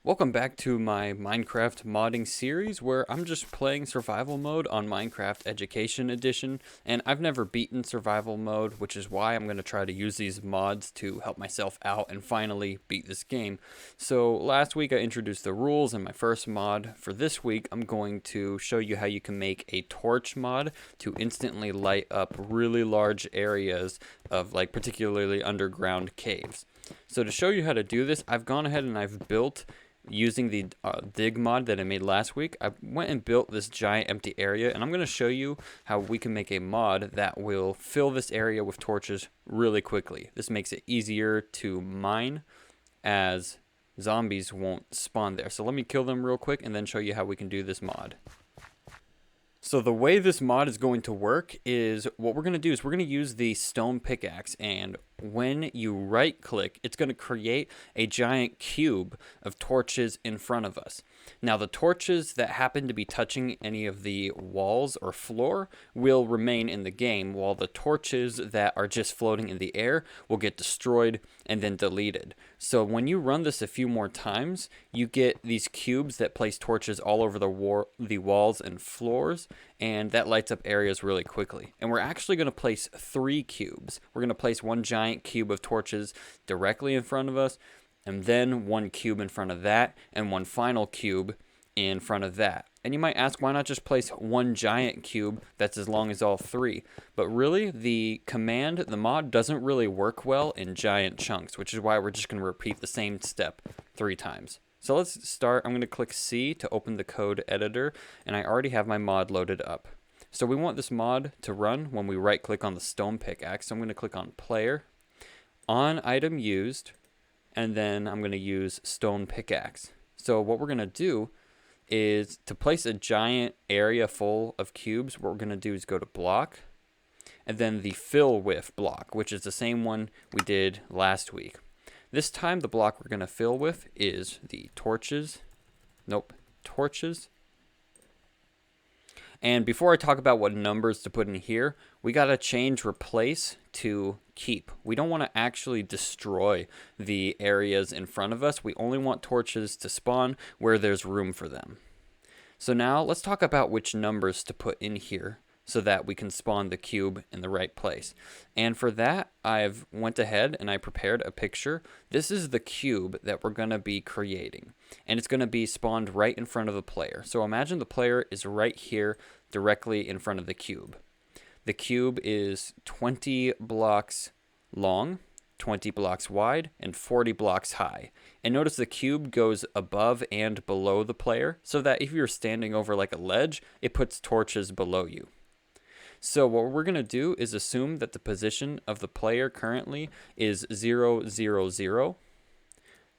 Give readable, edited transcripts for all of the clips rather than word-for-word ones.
Welcome back to my Minecraft modding series where I'm just playing survival mode on Minecraft Education Edition, and I've never beaten survival mode, which is why I'm going to try to use these mods to help myself out and finally beat this game. So last week I introduced the rules in my first mod. For this week I'm going to show you how you can make a torch mod to instantly light up really large areas of particularly underground caves. So to show you how to do this, I've gone ahead and I've built using the dig mod that I made last week. I went and built this giant empty area, and I'm going to show you how we can make a mod that will fill this area with torches really quickly. This makes it easier to mine as zombies won't spawn there. So let me kill them real quick and then show you how we can do this mod. So the way this mod is going to work is what we're going to do is we're going to use the stone pickaxe, and when you right click, it's going to create a giant cube of torches in front of us. Now the torches that happen to be touching any of the walls or floor will remain in the game, while the torches that are just floating in the air will get destroyed and then deleted. So when you run this a few more times, you get these cubes that place torches all over the walls and floors, and that lights up areas really quickly. And we're actually going to place 3 cubes. We're going to place one giant cube of torches directly in front of us, and then one cube in front of that, and one final cube in front of that. And you might ask, why not just place one giant cube that's as long as all 3? But really, the mod doesn't really work well in giant chunks, which is why we're just going to repeat the same step 3 times. So let's start. I'm going to click C to open the code editor, and I already have my mod loaded up. So we want this mod to run when we right click on the stone pickaxe. So I'm going to click on player, on item used, and then I'm going to use stone pickaxe. So what we're going to do is to place a giant area full of cubes, what we're going to do is go to block, and then the fill with block, which is the same one we did last week. This time the block we're going to fill with is the torches. And before I talk about what numbers to put in here, we got to change replace to keep. We don't want to actually destroy the areas in front of us. We only want torches to spawn where there's room for them. So now let's talk about which numbers to put in here so that we can spawn the cube in the right place. And for that, I've went ahead and I prepared a picture. This is the cube that we're going to be creating, and it's going to be spawned right in front of the player. So imagine the player is right here directly in front of the cube. The cube is 20 blocks long, 20 blocks wide, and 40 blocks high. And notice the cube goes above and below the player, so that if you're standing over like a ledge, it puts torches below you. So what we're going to do is assume that the position of the player currently is 0, 0, 0.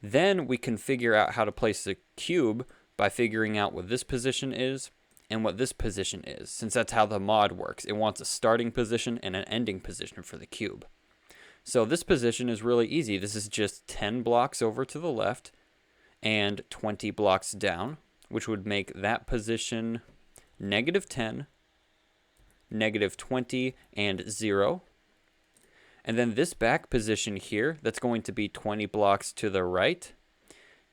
Then we can figure out how to place the cube by figuring out what this position is and what this position is, since that's how the mod works. It wants a starting position and an ending position for the cube. So this position is really easy. This is just 10 blocks over to the left and 20 blocks down, which would make that position -10, -20, and 0. And then this back position here, that's going to be 20 blocks to the right,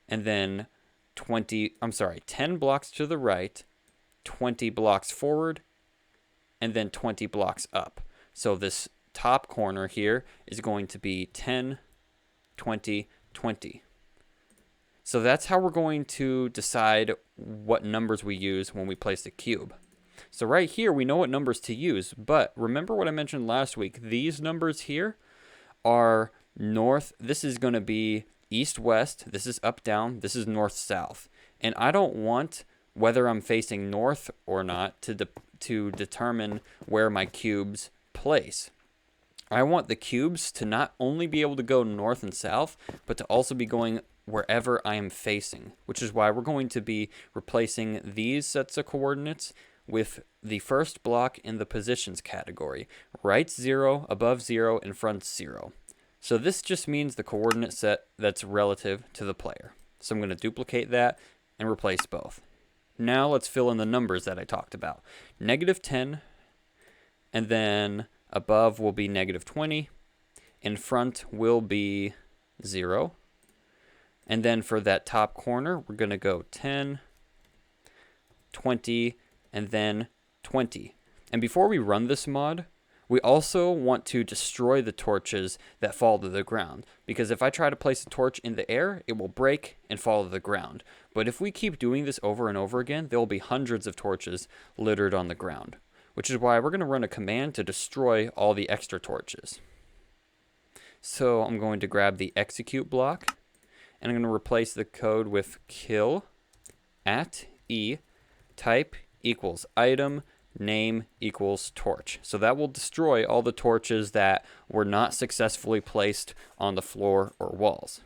and then 10 blocks to the right, 20 blocks forward, and then 20 blocks up. So this top corner here is going to be 10, 20, 20. So that's how we're going to decide what numbers we use when we place the cube. So right here, we know what numbers to use, but remember what I mentioned last week. These numbers here are north. This is going to be east-west. This is up-down. This is north-south. And I don't want whether I'm facing north or not to determine where my cubes place. I want the cubes to not only be able to go north and south, but to also be going wherever I am facing, which is why we're going to be replacing these sets of coordinates with the first block in the positions category. Right 0, above 0, and front 0. So this just means the coordinate set that's relative to the player. So I'm going to duplicate that and replace both. Now let's fill in the numbers that I talked about. -10, and then above will be -20, in front will be 0, And then for that top corner, we're going to go 10, 20, and then 20. And before we run this mod, we also want to destroy the torches that fall to the ground, because if I try to place a torch in the air, it will break and fall to the ground. But if we keep doing this over and over again, there will be hundreds of torches littered on the ground, which is why we're going to run a command to destroy all the extra torches. So I'm going to grab the execute block, and I'm going to replace the code with kill @e type equals item name equals torch. So that will destroy all the torches that were not successfully placed on the floor or walls.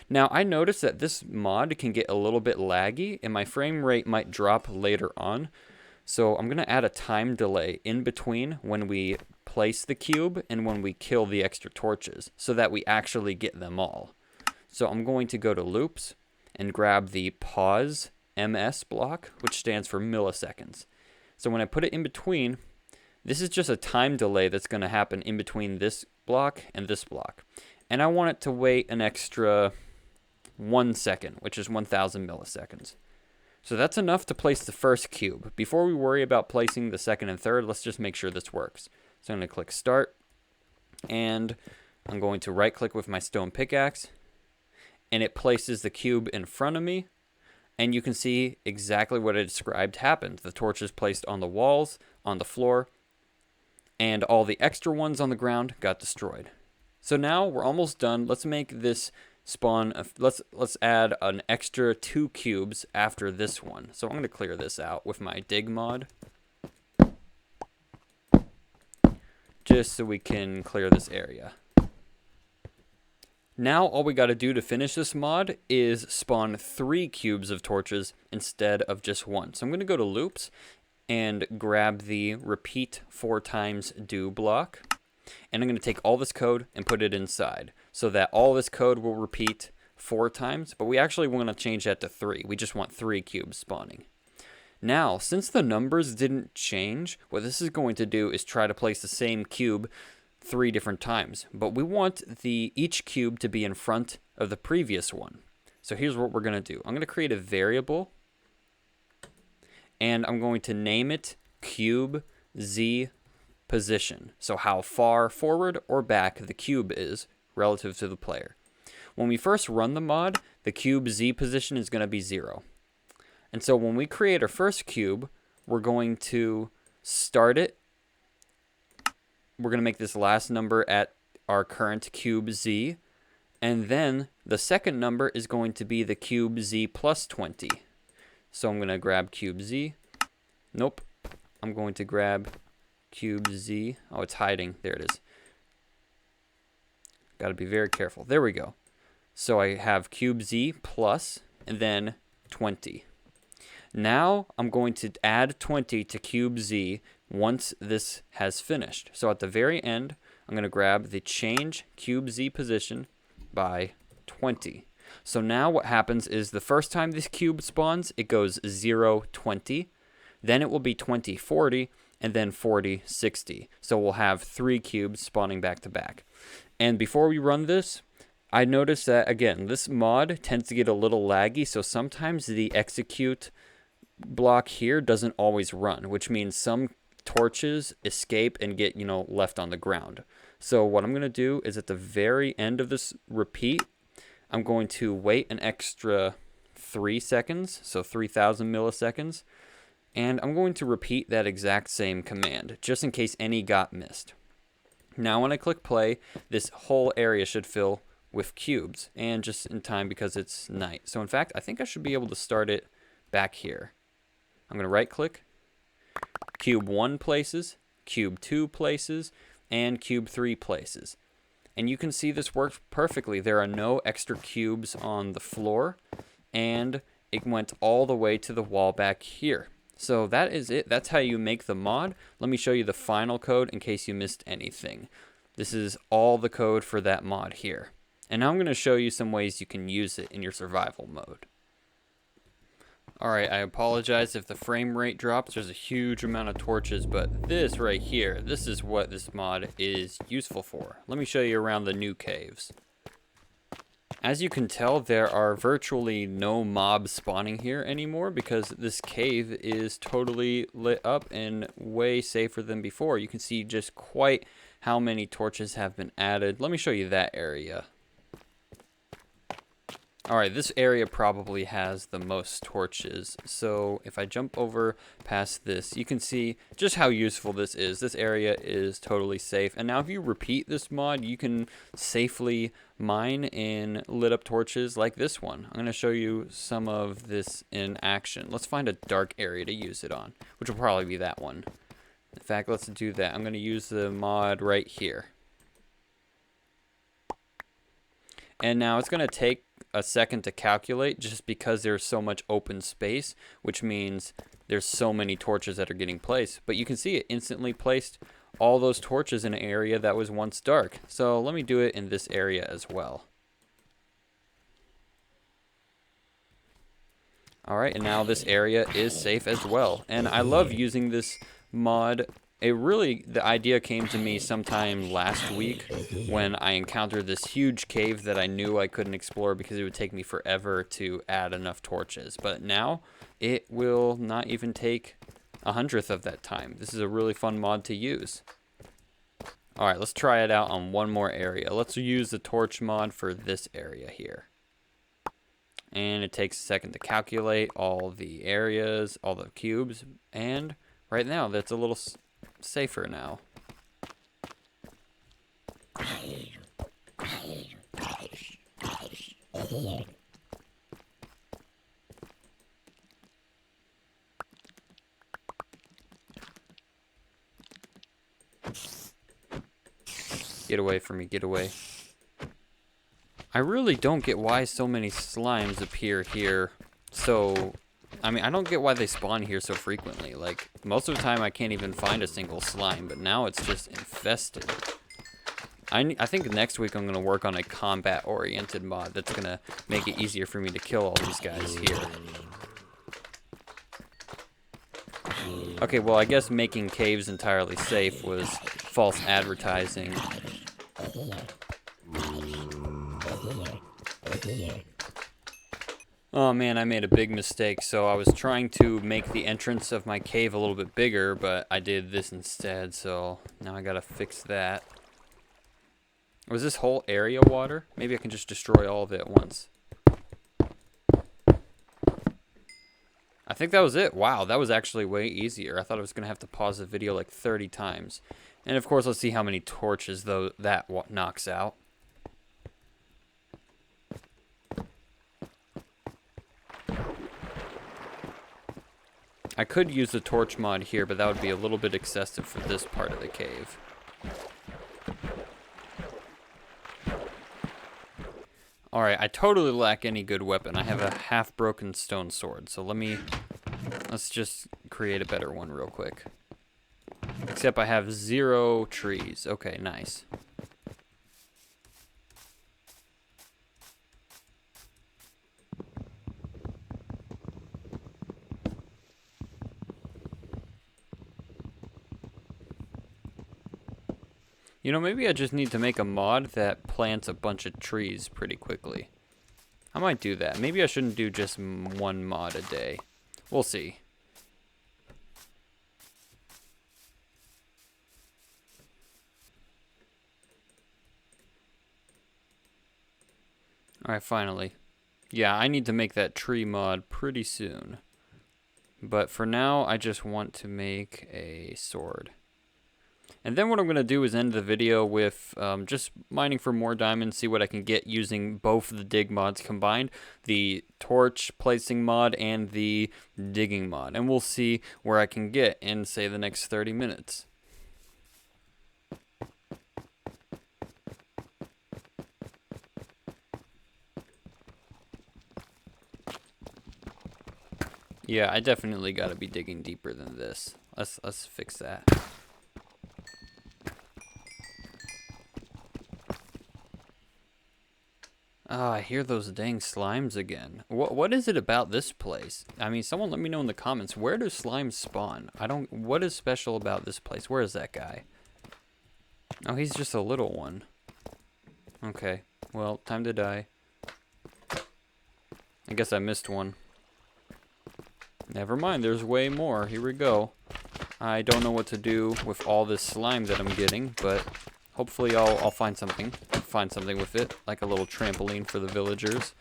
Now I noticed that this mod can get a little bit laggy and my frame rate might drop later on. So I'm going to add a time delay in between when we place the cube and when we kill the extra torches so that we actually get them all. So I'm going to go to loops and grab the pause ms block, which stands for milliseconds. So when I put it in between, this is just a time delay that's going to happen in between this block and this block. And I want it to wait an extra 1 second, which is 1000 milliseconds. So that's enough to place the first cube. Before we worry about placing the second and third, let's just make sure this works. So I'm going to click start, and I'm going to right click with my stone pickaxe, and it places the cube in front of me. And you can see exactly what I described happened. The torches placed on the walls, on the floor, and all the extra ones on the ground got destroyed. So now we're almost done. Let's make this spawn. Let's add an extra 2 cubes after this one. So I'm going to clear this out with my dig mod, just so we can clear this area. Now all we got to do to finish this mod is spawn 3 cubes of torches instead of just 1. So I'm going to go to loops and grab the repeat 4 times do block. And I'm going to take all this code and put it inside so that all this code will repeat 4 times. But we actually want to change that to 3. We just want 3 cubes spawning. Now, since the numbers didn't change, what this is going to do is try to place the same cube 3 different times, but we want each cube to be in front of the previous one. So here's what we're going to do. I'm going to create a variable, and I'm going to name it cube z position. So how far forward or back the cube is relative to the player. When we first run the mod, the cube z position is going to be 0. And so when we create our first cube, we're going to start it. We're going to make this last number at our current cube z, and then the second number is going to be the cube z plus 20. So I'm going to grab cube z. Nope. I'm going to grab cube z. Oh, it's hiding. There it is. Got to be very careful. There we go. So I have cube z plus and then 20. Now I'm going to add 20 to cube z once this has finished. So at the very end, I'm going to grab the change cube z position by 20. So now what happens is the first time this cube spawns, it goes 0, 20. Then it will be 20, 40, and then 40, 60. So we'll have 3 cubes spawning back to back. And before we run this, I noticed that, again, this mod tends to get a little laggy, so sometimes the execute block here doesn't always run, which means some torches escape and get, left on the ground. So what I'm going to do is at the very end of this repeat, I'm going to wait an extra 3 seconds, so 3000 milliseconds, and I'm going to repeat that exact same command, just in case any got missed. Now when I click play, this whole area should fill with cubes, and just in time because it's night. So in fact, I think I should be able to start it back here. I'm going to right click, cube 1 places, cube 2 places, and cube 3 places. And you can see this worked perfectly. There are no extra cubes on the floor, and it went all the way to the wall back here. So that is it. That's how you make the mod. Let me show you the final code in case you missed anything. This is all the code for that mod here. And now I'm going to show you some ways you can use it in your survival mode. Alright, I apologize if the frame rate drops. There's a huge amount of torches, but this right here, this is what this mod is useful for. Let me show you around the new caves. As you can tell, there are virtually no mobs spawning here anymore because this cave is totally lit up and way safer than before. You can see just quite how many torches have been added. Let me show you that area. Alright, this area probably has the most torches. So if I jump over past this, you can see just how useful this is. This area is totally safe. And now if you repeat this mod, you can safely mine in lit up torches like this one. I'm going to show you some of this in action. Let's find a dark area to use it on, which will probably be that one. In fact, let's do that. I'm going to use the mod right here. And now it's going to take a second to calculate just because there's so much open space, which means there's so many torches that are getting placed. But you can see it instantly placed all those torches in an area that was once dark. So let me do it in this area as well. Alright, and now this area is safe as well. And I love using this mod. The idea came to me sometime last week when I encountered this huge cave that I knew I couldn't explore because it would take me forever to add enough torches. But now it will not even take 1/100th of that time. This is a really fun mod to use. Alright, let's try it out on one more area. Let's use the torch mod for this area here. And it takes a second to calculate all the areas, all the cubes, and right now that's a little safer now. Get away from me, get away. I really don't get why so many slimes appear here. I mean, I don't get why they spawn here so frequently. Like, most of the time I can't even find a single slime, but now it's just infested. I think next week I'm going to work on a combat-oriented mod that's going to make it easier for me to kill all these guys here. Okay, well, I guess making caves entirely safe was false advertising. Oh man, I made a big mistake. So I was trying to make the entrance of my cave a little bit bigger, but I did this instead, so now I gotta fix that. Was this whole area water? Maybe I can just destroy all of it at once. I think that was it. Wow, that was actually way easier. I thought I was gonna have to pause the video like 30 times. And of course, let's see how many torches though that knocks out. I could use the torch mod here, but that would be a little bit excessive for this part of the cave. Alright, I totally lack any good weapon. I have a half-broken stone sword, so let's just create a better one real quick. Except I have 0 trees. Okay, nice. You know, maybe I just need to make a mod that plants a bunch of trees pretty quickly. I might do that. Maybe I shouldn't do just one mod a day. We'll see. Alright, finally. Yeah, I need to make that tree mod pretty soon. But for now, I just want to make a sword. And then what I'm going to do is end the video with just mining for more diamonds, see what I can get using both the dig mods combined, the torch placing mod and the digging mod. And we'll see where I can get in, say, the next 30 minutes. Yeah, I definitely got to be digging deeper than this. Let's fix that. Oh, I hear those dang slimes again. What is it about this place? I mean, someone let me know in the comments. Where do slimes spawn? What is special about this place? Where is that guy? Oh, he's just a little one. Okay, well, time to die. I guess I missed one. Never mind, there's way more. Here we go. I don't know what to do with all this slime that I'm getting, but hopefully I'll find something. Find something with it, like a little trampoline for the villagers.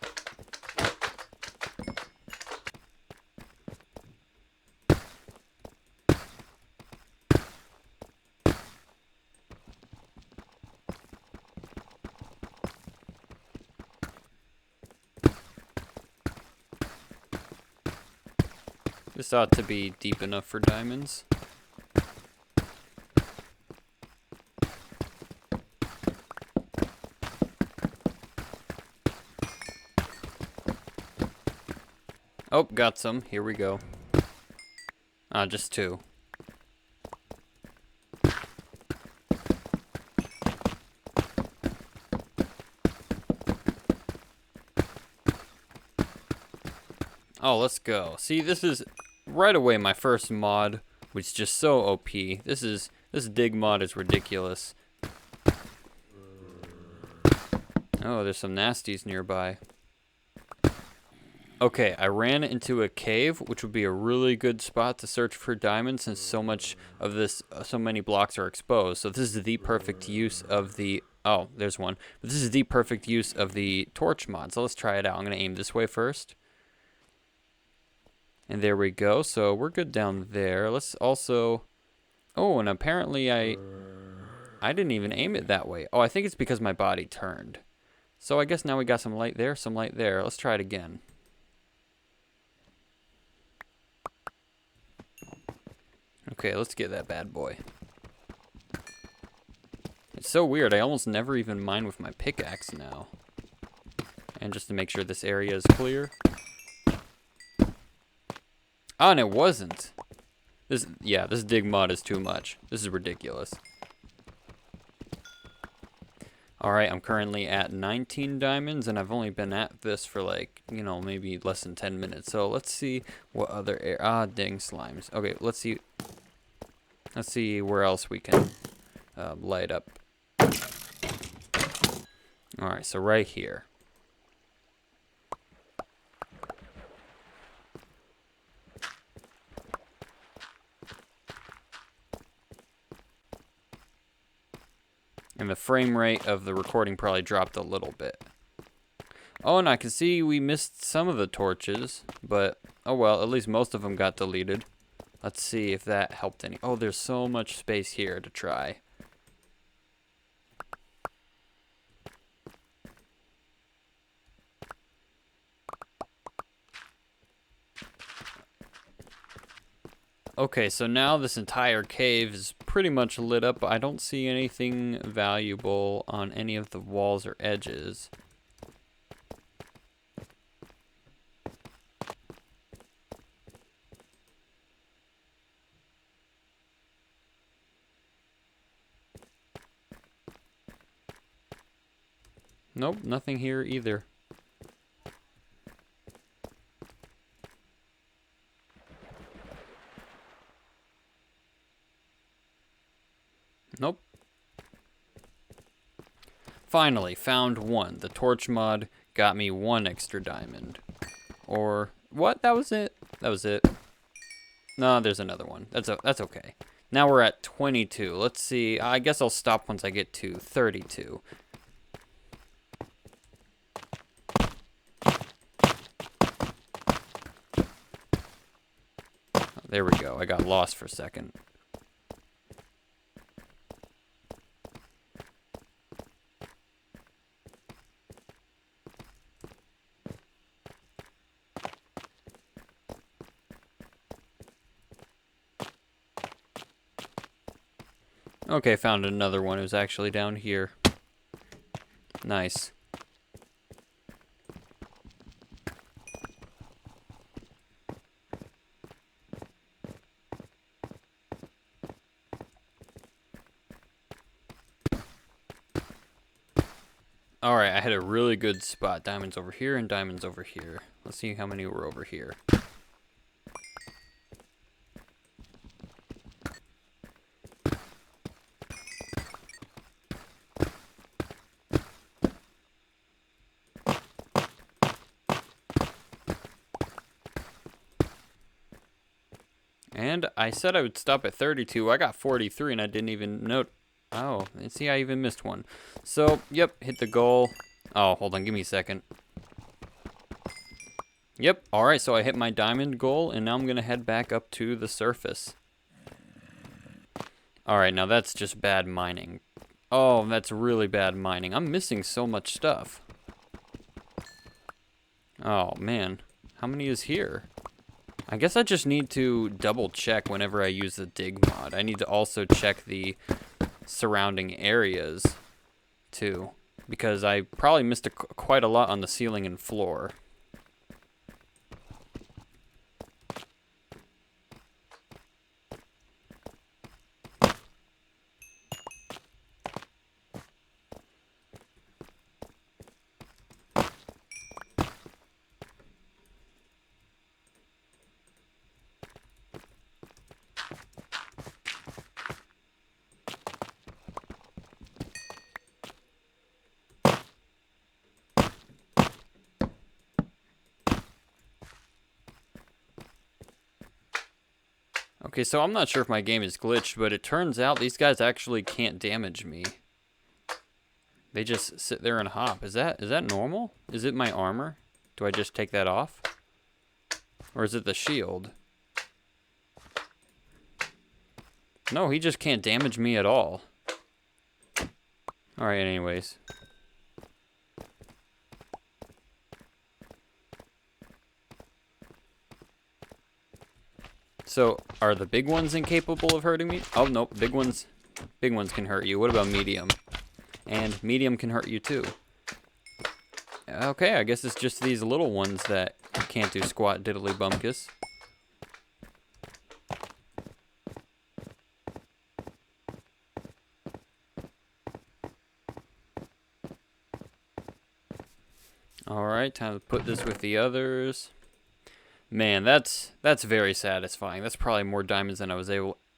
This ought to be deep enough for diamonds. Oh, got some. Here we go. Just 2. Oh, let's go. See, this is right away my first mod, which is just so OP. This dig mod is ridiculous. Oh, there's some nasties nearby. Okay, I ran into a cave, which would be a really good spot to search for diamonds since so many blocks are exposed. So this is the perfect use of the, oh, there's one. But this is the perfect use of the torch mod. So let's try it out. I'm going to aim this way first. And there we go. So we're good down there. Let's also, oh, and apparently I didn't even aim it that way. Oh, I think it's because my body turned. So I guess now we got some light there, some light there. Let's try it again. Okay, let's get that bad boy. It's so weird. I almost never even mine with my pickaxe now. And just to make sure this area is clear. Oh, and it wasn't. This dig mod is too much. This is ridiculous. Alright, I'm currently at 19 diamonds, and I've only been at this for like, you know, maybe less than 10 minutes. So let's see what other dang slimes. Okay, let's see where else we can light up. Alright, so right here. And the frame rate of the recording probably dropped a little bit. Oh, and I can see we missed some of the torches, but oh well, at least most of them got deleted. Let's see if that helped any. Oh, there's so much space here to try. Okay, so now this entire cave is pretty much lit up. I don't see anything valuable on any of the walls or edges. Nope, nothing here either. Nope. Finally, found one. The torch mod got me 1 extra diamond. Or, what? That was it? That was it. No, there's another one. That's okay. Now we're at 22. Let's see. I guess I'll stop once I get to 32. There we go. I got lost for a second. Okay, found another one. It was actually down here. Nice. Alright, I had a really good spot. Diamonds over here and diamonds over here. Let's see how many were over here. And I said I would stop at 32. I got 43 and I didn't even note. Oh, see, I even missed one. So, yep, hit the goal. Oh, hold on, give me a second. Yep, alright, so I hit my diamond goal, and now I'm going to head back up to the surface. Alright, now that's just bad mining. Oh, that's really bad mining. I'm missing so much stuff. Oh, man. How many is here? I guess I just need to double check whenever I use the dig mod. I need to also check the surrounding areas, too. Because I probably missed quite a lot on the ceiling and floor. Okay, so I'm not sure if my game is glitched, but it turns out these guys actually can't damage me. They just sit there and hop. Is that normal? Is it my armor? Do I just take that off? Or is it the shield? No, he just can't damage me at all. Alright, anyways. So, are the big ones incapable of hurting me? Oh, nope, big ones can hurt you. What about medium? And medium can hurt you too. Okay, I guess it's just these little ones that can't do squat diddly bumpkus. Alright, time to put this with the others. Man, that's very satisfying. That's probably more diamonds than I was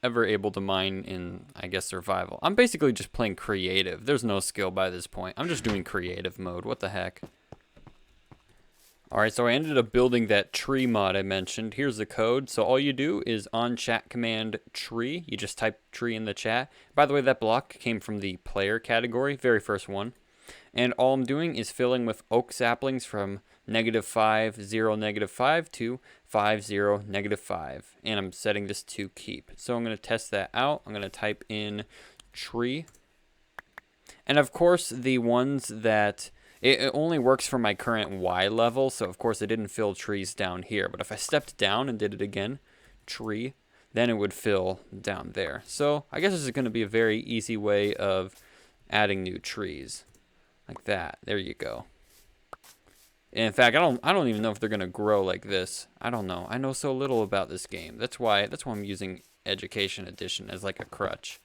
ever able to mine in, I guess, survival. I'm basically just playing creative. There's no skill by this point. I'm just doing creative mode. What the heck? Alright, so I ended up building that tree mod I mentioned. Here's the code. So all you do is on chat command tree. You just type tree in the chat. By the way, that block came from the player category, very first one. And all I'm doing is filling with oak saplings from -5, 0, -5 to 5, 0, -5. And I'm setting this to keep. So I'm going to test that out. I'm going to type in tree. And of course, the ones that... It only works for my current Y level, so of course it didn't fill trees down here. But if I stepped down and did it again, tree, then it would fill down there. So I guess this is going to be a very easy way of adding new trees. Like that. There you go. And in fact, I don't even know if they're going to grow like this. I don't know. I know so little about this game. That's why I'm using Education Edition as like a crutch.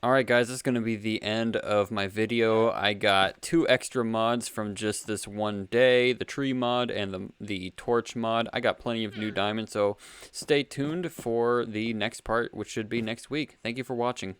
Alright guys, this is going to be the end of my video. I got 2 extra mods from just this one day, the tree mod and the torch mod. I got plenty of new diamonds, so stay tuned for the next part, which should be next week. Thank you for watching.